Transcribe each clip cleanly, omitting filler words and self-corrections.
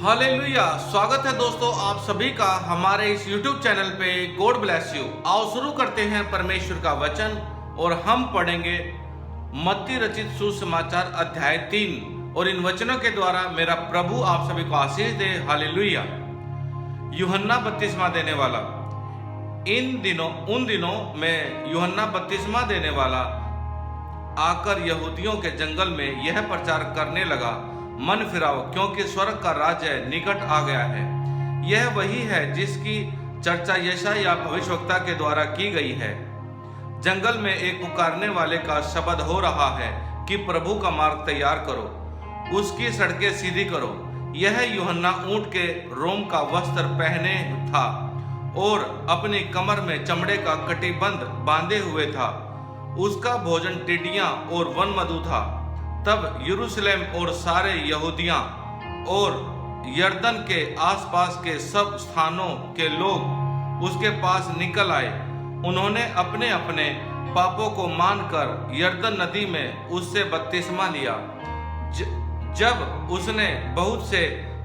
Hallelujah. स्वागत है दोस्तों आप सभी का हमारे इस YouTube चैनल पे। God bless you. आओ शुरू करते हैं परमेश्वर का वचन और हम पढ़ेंगे मत्ती रचित सुसमाचार अध्याय 3 और इन वचनों के द्वारा मेरा प्रभु आप सभी को आशीष दे। हालेलुया। यूहन्ना बपतिस्मा देने वाला। उन दिनों में यूहन्ना बपतिस्मा देने वाला आकर यहूदियों के जंगल में यह प्रचार करने लगा, मन फिराओ क्योंकि स्वर्ग का राज्य निकट आ गया है। यह वही है जिसकी चर्चा यशायाह भविष्यवक्ता के द्वारा की गई है। जंगल में एक पुकारने वाले का शब्द हो रहा है कि प्रभु का मार्ग तैयार करो, उसकी सड़कें सीधी करो। यह यूहन्ना ऊंट के रोम का वस्त्र पहने था और अपनी कमर में चमड़े का कटिबंध बांधे हुए था। उसका भोजन टिड्डियां और वनमधु था। तब यरूशलेम और सारे यहूदियां और यरदन के आसपास के सब स्थानों के लोग उसके पास निकल आए। उन्होंने अपने अपने पापों को मानकर यरदन नदी में उससे बपतिस्मा लिया। जब उसने बहुत से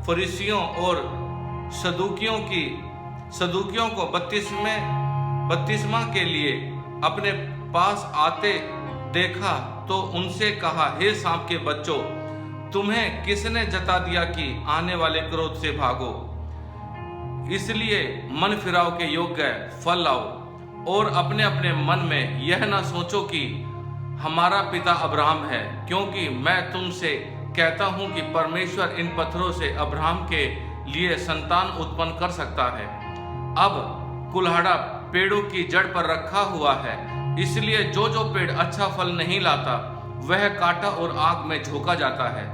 फरीसियों और सदूकियों को बपतिस्मा के लिए अपने पास आते देखा तो उनसे कहा, हे सांप के बच्चों, तुम्हें किसने जता दिया कि आने वाले क्रोध से भागो? इसलिए मन फिराव के योग्य फल लाओ और अपने अपने मन में यह ना सोचो कि हमारा पिता अब्राहम है, क्योंकि मैं तुमसे कहता हूं कि परमेश्वर इन पत्थरों से अब्राहम के लिए संतान उत्पन्न कर सकता है। अब कुल्हाड़ा पेड़ों की जड़ पर रखा हुआ है, इसलिए जो पेड़ अच्छा फल नहीं लाता वह काटा और आग में झोंका जाता है।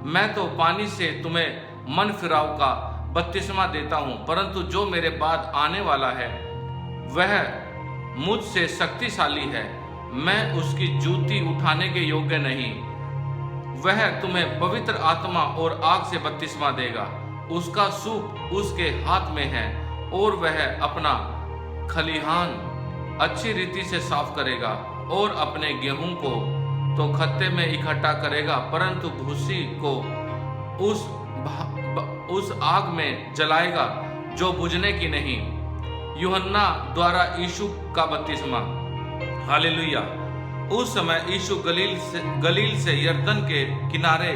मैं तो पानी से तुम्हें मन फिराव का बपतिस्मा देता हूं, परंतु जो मेरे बाद आने वाला है वह मुझसे शक्तिशाली है। मैं उसकी जूती उठाने के योग्य नहीं। वह तुम्हें पवित्र आत्मा और आग से बपतिस्मा देगा। उसका सूप उसके हाथ में है और वह अपना खलिहान अच्छी रीति से साफ करेगा और अपने गेहूं को तो खत्ते में इकट्ठा करेगा, परंतु भूसी को उस आग में जलाएगा जो बुझने की नहीं। यूहन्ना द्वारा यीशु का बपतिस्मा। हालेलुया। उस समय यीशु गलील से यरदन के किनारे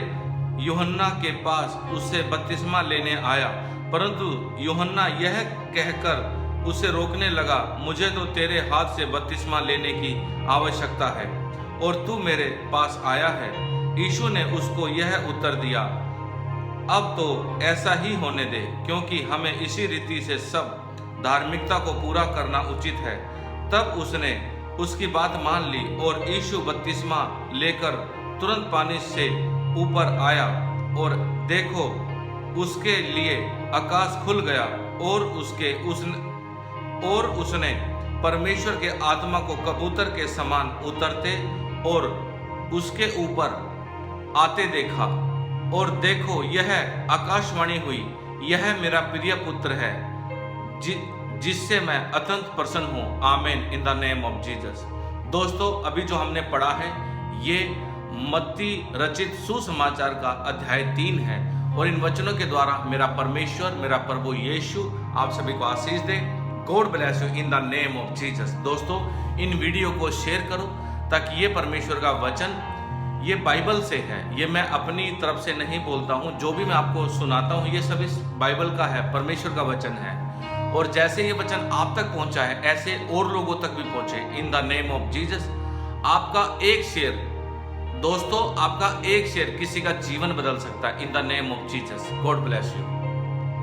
यूहन्ना के पास उससे बपतिस्मा लेने आया, परंतु यूहन्ना यह कहकर उसे रोकने लगा, मुझे तो तेरे हाथ से बपतिस्मा लेने की आवश्यकता है और तू मेरे पास आया है। यीशु ने उसको यह उत्तर दिया, अब तो ऐसा ही होने दे, क्योंकि हमें इसी रीति से सब धार्मिकता को पूरा करना उचित है। तब उसने उसकी बात मान ली और यीशु बपतिस्मा लेकर तुरंत पानी से ऊपर आया और देखो उसके लिए आकाश खुल गया और उसने परमेश्वर के आत्मा को कबूतर के समान उतरते और उसके ऊपर आते देखा। और देखो यह आकाशवाणी हुई, यह मेरा प्रिय पुत्र है जिससे मैं अत्यंत प्रसन्न हूँ। आमीन इन द नेम ऑफ जीसस। दोस्तों अभी जो हमने पढ़ा है ये मत्ती रचित सुसमाचार का अध्याय 3 है और इन वचनों के द्वारा मेरा परमेश्वर मेरा प्रभु यीशु आप सभी को आशीष दे। God bless you in the name of Jesus. दोस्तों इन वीडियो को शेयर करो ताकि ये परमेश्वर का वचन ये बाइबल से है, ये मैं अपनी तरफ से नहीं बोलता हूँ। जो भी मैं आपको सुनाता हूँ ये सब इस बाइबल का है, परमेश्वर का वचन है। और जैसे ये वचन आप तक पहुँचा है ऐसे और लोगों तक भी पहुँचे इन द नेम ऑफ जीसस। आपका एक शेयर दोस्तों, आपका एक शेयर किसी का जीवन बदल सकता है इन the name of Jesus. God bless you.